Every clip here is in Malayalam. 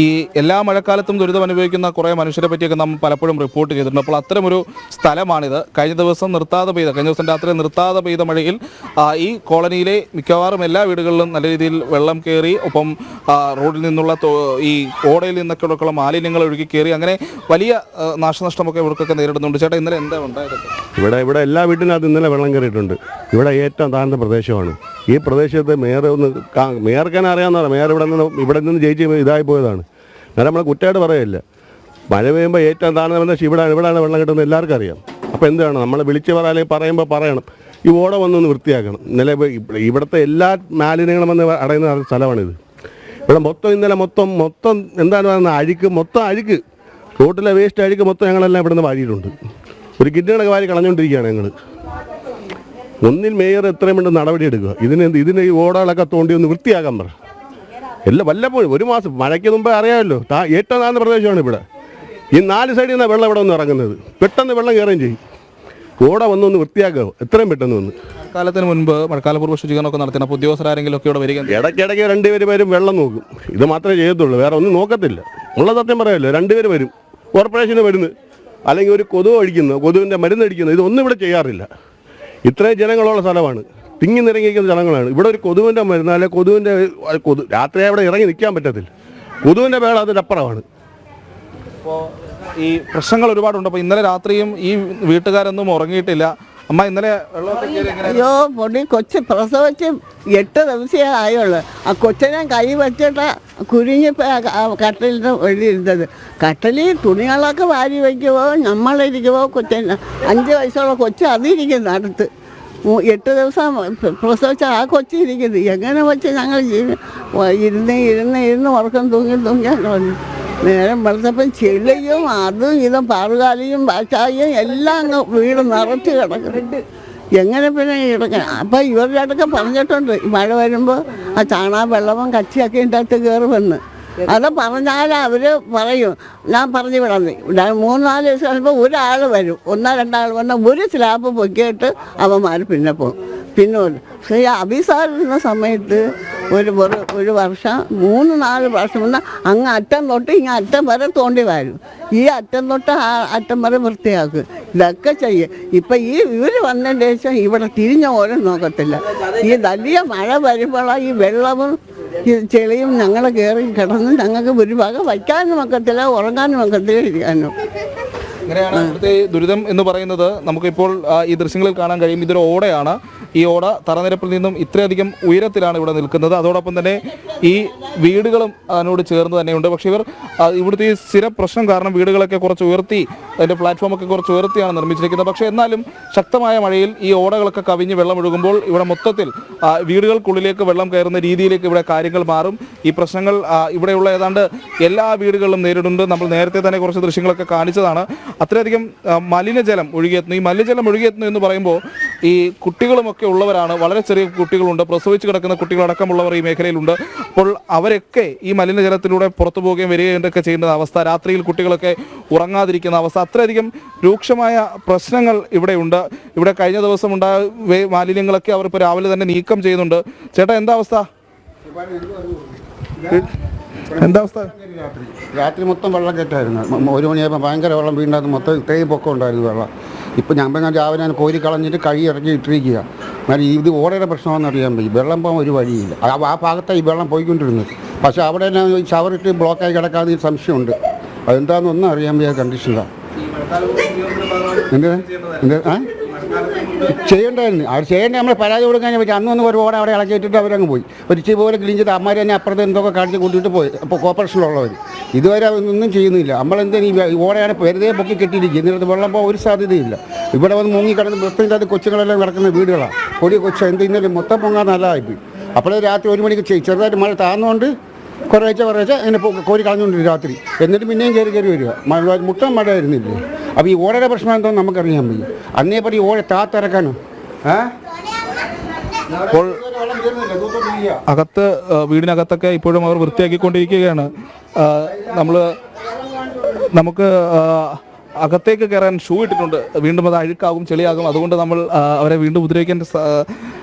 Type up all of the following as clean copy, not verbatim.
ഈ എല്ലാ മഴക്കാലത്തും ദുരിതം അനുഭവിക്കുന്ന കുറേ മനുഷ്യരെ പറ്റിയൊക്കെ നമ്മൾ പലപ്പോഴും റിപ്പോർട്ട് ചെയ്തിട്ടുണ്ട്. അപ്പോൾ അത്തരമൊരു സ്ഥലമാണിത്. കഴിഞ്ഞ ദിവസം രാത്രി നിർത്താതെ പെയ്ത മഴയിൽ ഈ കോളനിയിലെ മിക്കവാറും എല്ലാ വീടുകളിലും നല്ല രീതിയിൽ വെള്ളം കയറി. ഒപ്പം റോഡിൽ നിന്നുള്ള ഈ ഓടയിൽ നിന്നൊക്കെ ഉള്ള മാലിന്യങ്ങൾ ഒഴുകി കയറി. അങ്ങനെ വലിയ നാശനഷ്ടമൊക്കെ ഇവർക്കൊക്കെ നേരിടുന്നുണ്ട്. ചേട്ടാ, ഇന്നലെ എന്താ ഉണ്ടായത്? ഇവിടെ എല്ലാ വീട്ടിനകത്ത് ഇന്നലെ വെള്ളം കയറിയിട്ടുണ്ട്. ഇവിടെ ഏറ്റവും താഴ്ന്ന പ്രദേശമാണ്. ഈ പ്രദേശത്ത് മേയർക്കാൻ അറിയാവുന്നതാണ്. മേയർ ഇവിടെ നിന്ന് ജയിച്ച് ഇതായി പോയതാണ്. നേരെ നമ്മൾ കുറ്റമായിട്ട് പറയില്ല. മഴ പെയ്യുമ്പോൾ ഏറ്റവും താഴ്ന്ന പ്രദേശം ഇവിടെയാണ് വെള്ളം കിട്ടുന്നത് എല്ലാവർക്കും അറിയാം. അപ്പോൾ എന്താണ് നമ്മൾ വിളിച്ച് പറയുമ്പോൾ പറയണം, ഈ ഓട വന്നൊന്ന് വൃത്തിയാക്കണം. ഇന്നലെ ഇവിടുത്തെ എല്ലാ മാലിന്യങ്ങളും വന്ന് അടയുന്ന സ്ഥലമാണിത്. ഇവിടെ ഇന്നലെ മൊത്തം എന്താണ് പറയുന്നത്, അഴുക്ക് റോട്ടിലെ വേസ്റ്റ് അഴുക്ക് മൊത്തം ഞങ്ങളെല്ലാം ഇവിടുന്ന് വാരിയിട്ടുണ്ട്. ഒരു കിഡ്നിയുടെ വാരി കളഞ്ഞുകൊണ്ടിരിക്കുകയാണ് ഞങ്ങൾ. ഒന്നിൽ മേയർ എത്രയും വേണ്ട നടപടി എടുക്കുക. ഇതിന് ഈ ഓടകളൊക്കെ തോണ്ടി ഒന്ന് വൃത്തിയാക്കാൻ പറ. വല്ലപ്പോഴും ഒരു മാസം മഴയ്ക്ക് മുമ്പേ അറിയാമല്ലോ, ഏറ്റവും താഴ്ന്ന പ്രദേശമാണ് ഇവിടെ. ഈ 4 സൈഡിൽ നിന്നാണ് വെള്ളം ഇവിടെ ഒന്ന് ഇറങ്ങുന്നത്. പെട്ടെന്ന് വെള്ളം കയറുകയും ചെയ്യും. ഓട വന്നൊന്ന് വൃത്തിയാക്കുക എത്രയും പെട്ടെന്ന് വന്ന്. മഴക്കാലത്തിന് മുൻപ് മഴക്കാലപൂർവ്വ ശുചീകരണമൊക്കെ നടത്തിയ ഉദ്യോഗസ്ഥരാരെങ്കിലും ഒക്കെ ഇവിടെ വരിക? ഇടയ്ക്കിടയ്ക്ക് 2 പേരും വെള്ളം നോക്കും. ഇത് മാത്രമേ ചെയ്യത്തുള്ളൂ, വേറെ ഒന്നും നോക്കത്തില്ല. ഉള്ള സത്യം പറയാമല്ലോ, 2 പേര് വരും. കോർപ്പറേഷന് വരുന്നു, അല്ലെങ്കിൽ ഒരു കൊതുവിൻ്റെ മരുന്നടിക്കുന്നു. ഇതൊന്നും ഇവിടെ ചെയ്യാറില്ല. ഇത്രയും ജനങ്ങളുള്ള സ്ഥലമാണ്, തിങ്ങി നിറങ്ങിയിരിക്കുന്ന സ്ഥലങ്ങളാണ്. ഇവിടെ ഒരു കൊതുവിൻ്റെ മരുന്ന്, അല്ലെങ്കിൽ രാത്രി അവിടെ ഇറങ്ങി നിൽക്കാൻ പറ്റത്തില്ല. കൊതുവിൻ്റെ വേള അതിനപ്പുറമാണ്. അപ്പോൾ ഈ പ്രശ്നങ്ങൾ ഒരുപാടുണ്ട്. അപ്പോൾ ഇന്നലെ രാത്രിയും ഈ വീട്ടുകാരൊന്നും ഉറങ്ങിയിട്ടില്ല. അമ്മ, ഇന്നലെ അയ്യോ പൊടി കൊച്ച് പ്രസവിച്ച് 8 ദിവസമേ ആയുള്ളൂ. ആ കൊച്ചിനെ കൈ വെച്ചിട്ട് കുരിഞ്ഞിപ്പോൾ കട്ടലിന് വെളിയിരുന്നത്. കട്ടലിൽ തുണികളൊക്കെ വാരി വയ്ക്കുമോ, നമ്മളിരിക്കുമോ, കൊച്ചിന് 5 വയസ്സുള്ള കൊച്ച് അതിരിക്കുന്നു അടുത്ത്. 8 ദിവസം പ്രസവിച്ച ആ കൊച്ചി ഇരിക്കുന്നത്. എങ്ങനെ വെച്ച് ഞങ്ങൾ ഇരുന്ന് ഉറക്കം തൂങ്ങിയാണ്. നേരം വെളുത്തപ്പം ചെളിയും അതും ഇതും പാറുകാലിയും പാച്ചായും എല്ലാം അങ്ങ് വീട് നിറച്ച് കിടക്കുന്നുണ്ട്. എങ്ങനെ പിന്നെ കിടക്കണം? അപ്പം ഇവരുടെ അടുക്കെ പറഞ്ഞിട്ടുണ്ട്, മഴ വരുമ്പോൾ ആ വെള്ളവും കച്ചിയൊക്കെ ഇതിൻ്റെ കയറുമെന്ന്. അത് പറഞ്ഞാൽ അവർ പറയും, ഞാൻ പറഞ്ഞു വിടന്നു. 3-4 ദിവസം കഴിയുമ്പോൾ ഒരാൾ വരും, 1-2 ആൾ വന്നാൽ ഒരു സ്ലാബ് പൊക്കിയിട്ട് അവന്മാർ പിന്നെ പോകും. പിന്നെ പക്ഷേ അഭിസാരിക്കുന്ന സമയത്ത് ഒരു വർഷം 3-4 പ്രാവശ്യം വന്നാൽ അങ്ങ് അറ്റം തൊട്ട് ഇങ്ങ് അറ്റം വരെ തോണ്ടി വരും. ഈ അറ്റം തൊട്ട് ആ അറ്റം വരെ വൃത്തിയാക്കും. ഇതൊക്കെ ചെയ്യും. ഇപ്പം ഇവർ വന്നതിന് ശേഷം ഇവിടെ തിരിഞ്ഞ ഓരോ നോക്കത്തില്ല. ഈ വലിയ മഴ വരുമ്പോഴാണ് ഈ വെള്ളവും ഈ ചെളിയും ഞങ്ങൾ കയറി കിടന്ന് ഞങ്ങൾക്ക് ഒരു വക വയ്ക്കാനും ഒക്കത്തില്ല, ഉറങ്ങാനും ഒക്കത്തില്ല, ഇരിക്കാനും. അങ്ങനെയാണ് ഇവിടുത്തെ ദുരിതം എന്ന് പറയുന്നത്. നമുക്കിപ്പോൾ ഈ ദൃശ്യങ്ങളിൽ കാണാൻ കഴിയും, ഇതൊരു ഓടയാണ്. ഈ ഓട തറനിരപ്പിൽ നിന്നും ഇത്രയധികം ഉയരത്തിലാണ് ഇവിടെ നിൽക്കുന്നത്. അതോടൊപ്പം തന്നെ ഈ വീടുകളും അതിനോട് ചേർന്ന് തന്നെയുണ്ട്. പക്ഷേ ഇവിടുത്തെ ഈ സ്ഥിര പ്രശ്നം കാരണം വീടുകളൊക്കെ കുറച്ച് ഉയർത്തി, അതിൻ്റെ പ്ലാറ്റ്ഫോമൊക്കെ കുറച്ച് ഉയർത്തിയാണ് നിർമ്മിച്ചിരിക്കുന്നത്. പക്ഷേ എന്നാലും ശക്തമായ മഴയിൽ ഈ ഓടകളൊക്കെ കവിഞ്ഞ് വെള്ളം ഒഴുകുമ്പോൾ ഇവിടെ മൊത്തത്തിൽ വീടുകൾക്കുള്ളിലേക്ക് വെള്ളം കയറുന്ന രീതിയിലേക്ക് ഇവിടെ കാര്യങ്ങൾ മാറും. ഈ പ്രശ്നങ്ങൾ ഇവിടെയുള്ള ഏതാണ്ട് എല്ലാ വീടുകളിലും നേരിടുന്നുണ്ട്. നമ്മൾ നേരത്തെ തന്നെ കുറച്ച് ദൃശ്യങ്ങളൊക്കെ കാണിച്ചതാണ്. അത്രയധികം മലിനജലം ഒഴുകിയെത്തുന്നു. ഈ മലിനജലം ഒഴുകിയെത്തുന്നു എന്ന് പറയുമ്പോൾ ഈ കുട്ടികളുമൊക്കെ ഉള്ളവരാണ്. വളരെ ചെറിയ കുട്ടികളുണ്ട്, പ്രസവിച്ച് കിടക്കുന്ന കുട്ടികളടക്കമുള്ളവർ ഈ മേഖലയിലുണ്ട്. അപ്പോൾ അവരൊക്കെ ഈ മലിനജലത്തിലൂടെ പുറത്തു പോവുകയും വരികയൊക്കെ ചെയ്യുന്ന അവസ്ഥ, രാത്രിയിൽ കുട്ടികളൊക്കെ ഉറങ്ങാതിരിക്കുന്ന അവസ്ഥ, അത്രയധികം രൂക്ഷമായ പ്രശ്നങ്ങൾ ഇവിടെയുണ്ട്. ഇവിടെ കഴിഞ്ഞ ദിവസം ഉണ്ടായ മാലിന്യങ്ങളൊക്കെ അവർ ഇപ്പോൾ രാവിലെ തന്നെ നീക്കം ചെയ്യുന്നുണ്ട്. ചേട്ടാ, എന്താ അവസ്ഥ? രാത്രി മൊത്തം വെള്ളം കെട്ടായിരുന്നു. 1 മണിയായപ്പോൾ ഭയങ്കര വെള്ളം വീടിനകത്ത് മൊത്തം ഇത്രയും പൊക്കം ഉണ്ടായിരുന്നു വെള്ളം. ഇപ്പം ഞാൻ രാവിലെ കോരി കളഞ്ഞിട്ട് കൈ ഇറക്കി ഇട്ടിരിക്കുക. എന്നാൽ ഇത് ഓടയുടെ പ്രശ്നമാണെന്ന് അറിയാൻ പറ്റും. വെള്ളം പോകാൻ ഒരു വഴിയില്ല. ആ ഭാഗത്താണ് ഈ വെള്ളം പോയിക്കൊണ്ടിരുന്നത്. പക്ഷേ അവിടെ തന്നെ ഷവറിട്ട് ബ്ലോക്കായി കിടക്കാതെ സംശയമുണ്ട്. അതെന്താണെന്നൊന്നും അറിയാൻ വയ്യ കണ്ടീഷനിലാണ്. ചെയ്യണ്ടായിരുന്നു. അവർ ചെയ്യേണ്ട നമ്മൾ പരാതി കൊടുക്കാൻ പറ്റും. അന്നൊന്ന് ഒരു ഓട അവിടെ ഇളക്കിയിട്ടിട്ട് അവരങ്ങ് പോയി. ഒരു ഇച്ചിരി പോലെ ക്ലീൻ ചെയ്ത് അമ്മമാർ തന്നെ അപ്പുറത്ത് എന്തൊക്കെ കാണിച്ച് കൂട്ടിയിട്ട് പോയി. അപ്പോൾ കോർപ്പറേഷനിലുള്ളവർ ഇതുവരെ ഒന്നും ചെയ്യുന്നില്ല. നമ്മളെന്താ ഈ ഓടയാണ് വെറുതെ പൊക്കി കെട്ടിയിരിക്കുക. ഇതിനകത്ത് വെള്ളം പോകാൻ ഒരു സാധ്യതയില്ല. ഇവിടെ വന്ന് മുങ്ങിക്കിടന്ന് വെപ്പത്തിൻ്റെ അത് കൊച്ചുങ്ങളെല്ലാം കിടക്കുന്ന വീടുകളാണ്. പൊടി കൊച്ചു ഇന്നലെ മൊത്തം പൊങ്ങാൻ നല്ലതായിപ്പോയി. അപ്പോഴേ രാത്രി 1 മണിക്ക് ചെറുതായിട്ട് മഴ താന്നുകൊണ്ട് കുറേശ്ശെ അങ്ങനെ കോരി കളഞ്ഞുകൊണ്ടിരിക്കും രാത്രി. എന്നിട്ട് പിന്നെയും കയറി വരിക. മുട്ടം മഴ ആയിരുന്നില്ലേ. അപ്പോൾ ഈ ഓടയുടെ പ്രശ്നം എന്തോന്ന് നമുക്കറിയാൻ പറ്റും. അന്നേ പറ്റി ഓട താത്തിറക്കാനോ അപ്പോൾ വീടിനകത്തൊക്കെ ഇപ്പോഴും അവർ വൃത്തിയാക്കിക്കൊണ്ടിരിക്കുകയാണ്. നമുക്ക് അകത്തേക്ക് കയറാൻ ഷൂ ഇട്ടിട്ടുണ്ട്. വീണ്ടും അത് അഴുക്കാകും, ചെളിയാകും. അതുകൊണ്ട് നമ്മൾ അവരെ വീണ്ടും ഉപദ്രവിക്കാൻ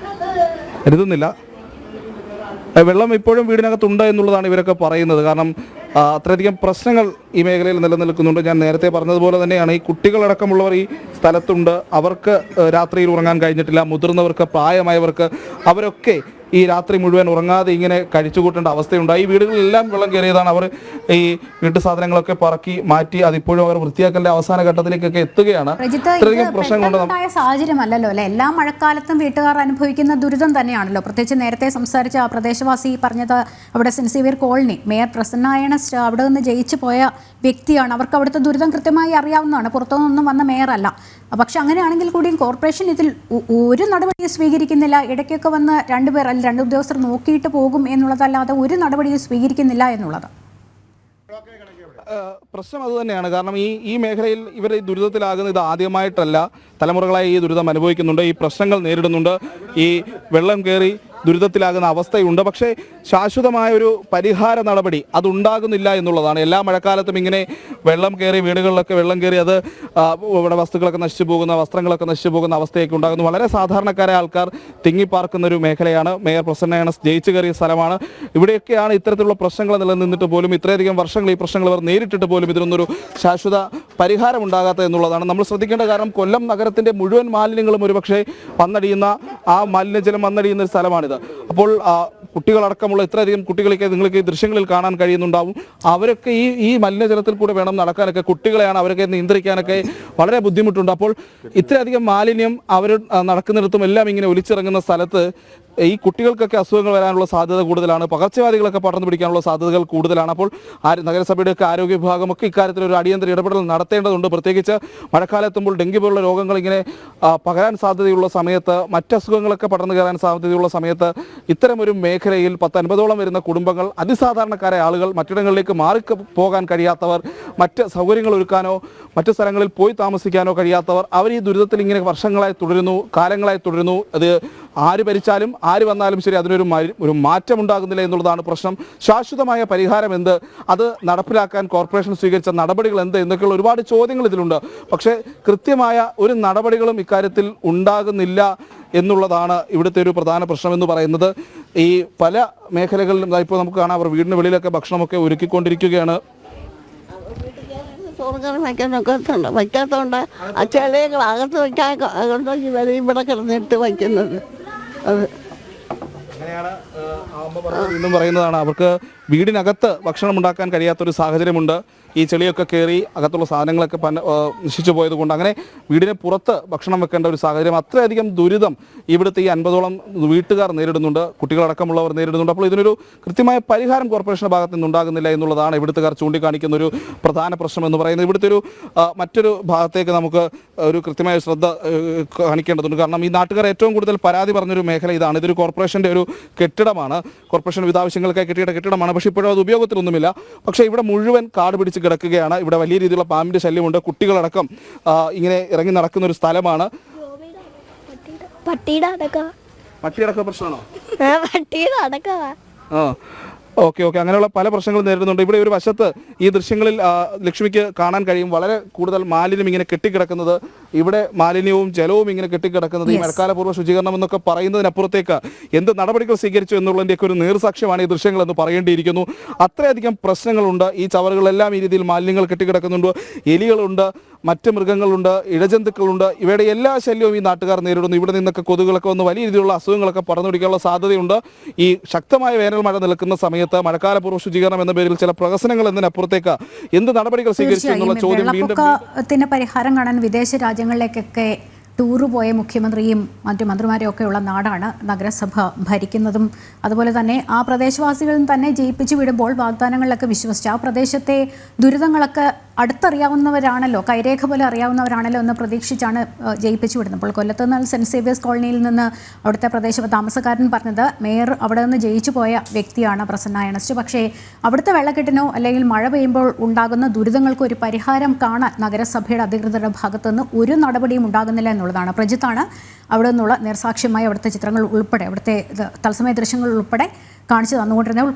കരുതുന്നില്ല. വെള്ളം ഇപ്പോഴും വീടിനകത്തുണ്ട് എന്നുള്ളതാണ് ഇവരൊക്കെ പറയുന്നത്. കാരണം അത്രയധികം പ്രശ്നങ്ങൾ ഈ മേഖലയിൽ നിലനിൽക്കുന്നുണ്ട്. ഞാൻ നേരത്തെ പറഞ്ഞതുപോലെ തന്നെയാണ് ഈ കുട്ടികളടക്കമുള്ളവർ ഈ സ്ഥലത്തുണ്ട്. അവർക്ക് രാത്രിയിൽ ഉറങ്ങാൻ കഴിഞ്ഞിട്ടില്ല. മുതിർന്നവർക്ക്, പ്രായമായവർക്ക്, അവരൊക്കെ ഈ രാത്രി മുഴുവൻ ഉറങ്ങാതെ ഇങ്ങനെ കഴിച്ചുകൂട്ടേണ്ട അവസ്ഥയുണ്ടായി. ഈ വീടുകളിലെല്ലാം വെള്ളം കയറിയതാണ്. അവർ ഈ വീട്ടു സാധനങ്ങളൊക്കെ പറക്കി മാറ്റി അതിപ്പോഴും അവർ വൃത്തിയാക്കലിന്റെ അവസാന ഘട്ടത്തിലേക്കൊക്കെ എത്തുകയാണ്. ഇത്രയധികം പ്രശ്നങ്ങളുണ്ട്. സാഹചര്യമല്ലല്ലോ അല്ലെ, എല്ലാ മഴക്കാലത്തും വീട്ടുകാർ അനുഭവിക്കുന്ന ദുരിതം തന്നെയാണല്ലോ. പ്രത്യേകിച്ച് നേരത്തെ സംസാരിച്ച ആ പ്രദേശവാസി പറഞ്ഞത് അവിടെ saint Xavier colony mayor Prasanna Ernest അവിടെ നിന്ന് ജയിച്ചു പോയ വ്യക്തിയാണ്. അവർക്ക് അവിടുത്തെ ദുരിതം കൃത്യമായി അറിയാവുന്നതാണ്, പുറത്തുനിന്നും വന്ന മേയറല്ല. പക്ഷെ അങ്ങനെയാണെങ്കിൽ കൂടിയും കോർപ്പറേഷൻ ഇതിൽ ഒരു നടപടിയും സ്വീകരിക്കുന്നില്ല. ഇടയ്ക്കൊക്കെ വന്ന് രണ്ടുപേർ അല്ലെങ്കിൽ 2 ഉദ്യോഗസ്ഥർ നോക്കിയിട്ട് പോകും എന്നുള്ളതല്ലാതെ ഒരു നടപടിയും സ്വീകരിക്കുന്നില്ല എന്നുള്ളത് പ്രശ്നം അതുതന്നെയാണ്. കാരണം ഈ മേഖലയിൽ ഇവർ ഈ ദുരിതത്തിലാകുന്നത് ഇത് ആദ്യമായിട്ടല്ല. തലമുറകളായി ഈ ദുരിതം അനുഭവിക്കുന്നുണ്ട്, ഈ പ്രശ്നങ്ങൾ നേരിടുന്നുണ്ട്, ഈ വെള്ളം കയറി ദുരിതത്തിലാകുന്ന അവസ്ഥയുണ്ട്. പക്ഷേ ശാശ്വതമായ ഒരു പരിഹാര നടപടി അതുണ്ടാകുന്നില്ല എന്നുള്ളതാണ്. എല്ലാ മഴക്കാലത്തും ഇങ്ങനെ വെള്ളം കയറി, വീടുകളിലൊക്കെ വെള്ളം കയറി അത് ഇവിടെ വസ്തുക്കളൊക്കെ നശിച്ചു പോകുന്ന, വസ്ത്രങ്ങളൊക്കെ നശിച്ചു പോകുന്ന അവസ്ഥയൊക്കെ ഉണ്ടാകുന്നു. വളരെ സാധാരണക്കാരായ ആൾക്കാർ തിങ്ങിപ്പാർക്കുന്ന ഒരു മേഖലയാണ്. മേയർ പ്രസന്ന ഏണസ്റ്റ് ജയിച്ചു കയറിയ സ്ഥലമാണ്. ഇവിടെയൊക്കെയാണ് ഇത്തരത്തിലുള്ള പ്രശ്നങ്ങൾ നിലനിന്നിട്ട് പോലും, ഇത്രയധികം വർഷങ്ങൾ ഈ പ്രശ്നങ്ങൾ അവർ നേരിട്ടിട്ട് പോലും ഇതിനൊന്നൊരു ശാശ്വത പരിഹാരം ഉണ്ടാകാത്തത് എന്നുള്ളതാണ് നമ്മൾ ശ്രദ്ധിക്കേണ്ട. കാരണം കൊല്ലം നഗരത്തിൻ്റെ മുഴുവൻ മാലിന്യങ്ങളും ഒരുപക്ഷെ വന്നടിയുന്ന, ആ മാലിന്യജലം വന്നടിയുന്ന ഒരു സ്ഥലമാണിത്. അപ്പോൾ കുട്ടികളടക്കമുള്ള ഇത്രയധികം കുട്ടികളൊക്കെ നിങ്ങൾക്ക് ഈ ദൃശ്യങ്ങളിൽ കാണാൻ കഴിയുന്നുണ്ടാവും. അവരൊക്കെ ഈ മലിനജലത്തിൽ കൂടെ വേണം നടക്കാനൊക്കെ. കുട്ടികളെയാണ് അവരൊക്കെ നിയന്ത്രിക്കാനൊക്കെ വളരെ ബുദ്ധിമുട്ടുണ്ട്. അപ്പോൾ ഇത്രയധികം മാലിന്യം അവർ നടക്കുന്നിടത്തും എല്ലാം ഇങ്ങനെ ഒലിച്ചിറങ്ങുന്ന സ്ഥലത്ത് ഈ കുട്ടികൾക്കൊക്കെ അസുഖങ്ങൾ വരാനുള്ള സാധ്യത കൂടുതലാണ്. പകർച്ചവ്യാധികളൊക്കെ പടർന്നു പിടിക്കാനുള്ള സാധ്യതകൾ കൂടുതലാണ്. അപ്പോൾ നഗരസഭയുടെയൊക്കെ ആരോഗ്യ വിഭാഗമൊക്കെ ഇക്കാര്യത്തിൽ ഒരു അടിയന്തര ഇടപെടൽ നടത്തേണ്ടതുണ്ട്. പ്രത്യേകിച്ച് മഴക്കാലത്തുമ്പോൾ ഡെങ്കി പോലുള്ള രോഗങ്ങൾ ഇങ്ങനെ പകരാൻ സാധ്യതയുള്ള സമയത്ത്, മറ്റസുഖങ്ങളൊക്കെ പടർന്നു കയറാൻ സാധ്യതയുള്ള സമയത്ത് ഇത്തരം ഒരു മേഖലയിൽ 50-50ഓളം വരുന്ന കുടുംബങ്ങൾ, അതിസാധാരണക്കാരായ ആളുകൾ, മറ്റിടങ്ങളിലേക്ക് മാറി പോകാൻ കഴിയാത്തവർ, മറ്റ് സൗകര്യങ്ങൾ ഒരുക്കാനോ മറ്റു സ്ഥലങ്ങളിൽ പോയി താമസിക്കാനോ കഴിയാത്തവർ, അവർ ഈ ദുരിതത്തിൽ ഇങ്ങനെ വർഷങ്ങളായി തുടരുന്നു, കാലങ്ങളായി തുടരുന്നു. അത് ആര് ഭരിച്ചാലും ആര് വന്നാലും ശരി അതിനൊരു മാറ്റം ഉണ്ടാകുന്നില്ല എന്നുള്ളതാണ് പ്രശ്നം. ശാശ്വതമായ പരിഹാരം എന്ത്, അത് നടപ്പിലാക്കാൻ കോർപ്പറേഷൻ സ്വീകരിച്ച നടപടികൾ എന്ത് എന്നൊക്കെയുള്ള ഒരുപാട് ചോദ്യങ്ങൾ ഇതിലുണ്ട്. പക്ഷേ കൃത്യമായ ഒരു നടപടികളും ഇക്കാര്യത്തിൽ ഉണ്ടാകുന്നില്ല എന്നുള്ളതാണ് ഇവിടുത്തെ ഒരു പ്രധാന പ്രശ്നം എന്ന് പറയുന്നത്. ഈ പല മേഖലകളിലും ഇപ്പോൾ നമുക്ക് കാണാം, അവർ വീടിന് വെളിയിലൊക്കെ ഭക്ഷണമൊക്കെ ഒരുക്കിക്കൊണ്ടിരിക്കുകയാണ്. ചോറുകറി വയ്ക്കാത്തതുകൊണ്ട് ആ ചെളികൾ അകത്ത് വയ്ക്കാൻ ഇവിടെ കിടന്നിട്ട് വയ്ക്കുന്നത്. അത് വീണ്ടും പറയുന്നതാണ്, അവർക്ക് വീടിനകത്ത് ഭക്ഷണം ഉണ്ടാക്കാൻ കഴിയാത്തൊരു സാഹചര്യമുണ്ട്. ഈ ചെളിയൊക്കെ കയറി അകത്തുള്ള സാധനങ്ങളൊക്കെ നശിച്ചു പോയത് കൊണ്ട് അങ്ങനെ വീടിന് പുറത്ത് ഭക്ഷണം വെക്കേണ്ട ഒരു സാഹചര്യം. അത്രയധികം ദുരിതം ഇവിടുത്തെ ഈ 50ഓളം വീട്ടുകാർ നേരിടുന്നുണ്ട്, കുട്ടികളടക്കമുള്ളവർ നേരിടുന്നുണ്ട്. അപ്പോൾ ഇതിനൊരു കൃത്യമായ പരിഹാരം കോർപ്പറേഷൻ്റെ ഭാഗത്ത് നിന്നുണ്ടാകുന്നില്ല എന്നുള്ളതാണ് ഇവിടുത്തുകാർ ചൂണ്ടിക്കാണിക്കുന്ന ഒരു പ്രധാന പ്രശ്നം എന്ന് പറയുന്നത്. ഇവിടുത്തെ മറ്റൊരു ഭാഗത്തേക്ക് നമുക്ക് ഒരു കൃത്യമായ ശ്രദ്ധ കാണിക്കേണ്ടതുണ്ട്. കാരണം ഈ നാട്ടുകാർ ഏറ്റവും കൂടുതൽ പരാതി പറഞ്ഞൊരു മേഖല ഇതാണ്. ഇതൊരു കോർപ്പറേഷൻ്റെ ഒരു കെട്ടിടമാണ്, കോർപ്പറേഷൻ വിധാവശ്യങ്ങൾക്കായി കെട്ടിയ കെട്ടിടമാണ്. പക്ഷേ ഇപ്പോഴും അത് ഉപയോഗത്തിലൊന്നുമില്ല. പക്ഷേ ഇവിടെ മുഴുവൻ കാട് പിടിച്ച് കിടക്കുകയാണ്. ഇവിടെ വലിയ രീതിയിലുള്ള പാമ്പിൻ്റെ ശല്യമുണ്ട്. കുട്ടികളടക്കം ഇങ്ങനെ ഇറങ്ങി നടക്കുന്ന ഒരു സ്ഥലമാണ്. പട്ടിയടക്കം പ്രശ്നമാണോ? ഓക്കെ, അങ്ങനെയുള്ള പല പ്രശ്നങ്ങളും നേരിടുന്നുണ്ട്. ഇവിടെ ഒരു വശത്ത് ഈ ദൃശ്യങ്ങളിൽ ലക്ഷ്മിക്ക് കാണാൻ കഴിയും വളരെ കൂടുതൽ മാലിന്യം ഇങ്ങനെ കെട്ടിക്കിടക്കുന്നത്. ഇവിടെ മാലിന്യവും ജലവും ഇങ്ങനെ കെട്ടിക്കിടക്കുന്നത് ഈ മഴക്കാലപൂർവ്വ ശുചീകരണം എന്നൊക്കെ പറയുന്നതിനപ്പുറത്തേക്ക് എന്ത് നടപടികൾ സ്വീകരിച്ചു എന്നുള്ളതിൻ്റെയൊക്കെ ഒരു നേർസാക്ഷ്യമാണ് ഈ ദൃശ്യങ്ങളെന്ന് പറയേണ്ടിയിരിക്കുന്നു. അത്രയധികം പ്രശ്നങ്ങളുണ്ട്. ഈ ചവറുകളെല്ലാം ഈ രീതിയിൽ മാലിന്യങ്ങൾ കെട്ടിക്കിടക്കുന്നുണ്ട്. എലികളുണ്ട്, മറ്റ് മൃഗങ്ങളുണ്ട്, ഇഴജന്തുക്കളുണ്ട്. ഇവയുടെ എല്ലാ ശല്യവും ഈ നാട്ടുകാർ നേരിടുന്നു. ഇവിടെ നിന്നൊക്കെ കൊതുകുകളൊക്കെ വന്ന് വലിയ രീതിയിലുള്ള അസുഖങ്ങളൊക്കെ പടർന്നു പിടിക്കാനുള്ള സാധ്യതയുണ്ട്. ഈ ശക്തമായ വേനൽ മഴ നിൽക്കുന്ന സമയത്ത് മഴക്കാലപൂർവ്വ ശുചീകരണം എന്ന പേരിൽ ചില പ്രഹസനങ്ങൾ എന്നതിനപ്പുറത്തേക്ക് എന്ത് നടപടികൾ സ്വീകരിച്ചു എന്നുള്ള ചോദ്യം വീണ്ടും പരിഹാരം കാണാൻ വിദേശ രാജ്യങ്ങളിലേക്കൊക്കെ ടൂറ് പോയ മുഖ്യമന്ത്രിയും മറ്റു മന്ത്രിമാരും ഒക്കെയുള്ള നാടാണ് നഗരസഭ ഭരിക്കുന്നതും. അതുപോലെ തന്നെ ആ പ്രദേശവാസികളും തന്നെ ജയിപ്പിച്ചു വിടുമ്പോൾ വാഗ്ദാനങ്ങളിലൊക്കെ വിശ്വസിച്ച് ആ പ്രദേശത്തെ ദുരിതങ്ങളൊക്കെ അടുത്തറിയാവുന്നവരാണല്ലോ, കൈരേഖ പോലെ അറിയാവുന്നവരാണല്ലോ എന്ന് പ്രതീക്ഷിച്ചാണ് ജയിപ്പിച്ചു വിടുന്നത്. അപ്പോൾ കൊല്ലത്ത് നിന്ന് സെൻറ്റ് സേവിയേഴ്സ് കോളനിയിൽ നിന്ന് അവിടുത്തെ താമസക്കാരൻ പറഞ്ഞത് മേയർ അവിടെ നിന്ന് ജയിച്ചു പോയ വ്യക്തിയാണ് പ്രസന്ന ഏണസ്റ്റ്. പക്ഷേ അവിടുത്തെ വെള്ളക്കെട്ടിനോ അല്ലെങ്കിൽ മഴ പെയ്യുമ്പോൾ ഉണ്ടാകുന്ന ദുരിതങ്ങൾക്ക് ഒരു പരിഹാരം കാണാൻ നഗരസഭയുടെ അധികൃതരുടെ ഭാഗത്തുനിന്ന് ഒരു നടപടിയും ഉണ്ടാകുന്നില്ല എന്നുള്ളതാണ്. പ്രജിത്താണ് അവിടെ നിന്നുള്ള നേർസാക്ഷ്യമായി അവിടുത്തെ ചിത്രങ്ങൾ ഉൾപ്പെടെ, അവിടുത്തെ തത്സമയ ദൃശ്യങ്ങൾ ഉൾപ്പെടെ കാണിച്ചു തന്നുകൊണ്ടിരുന്നത്.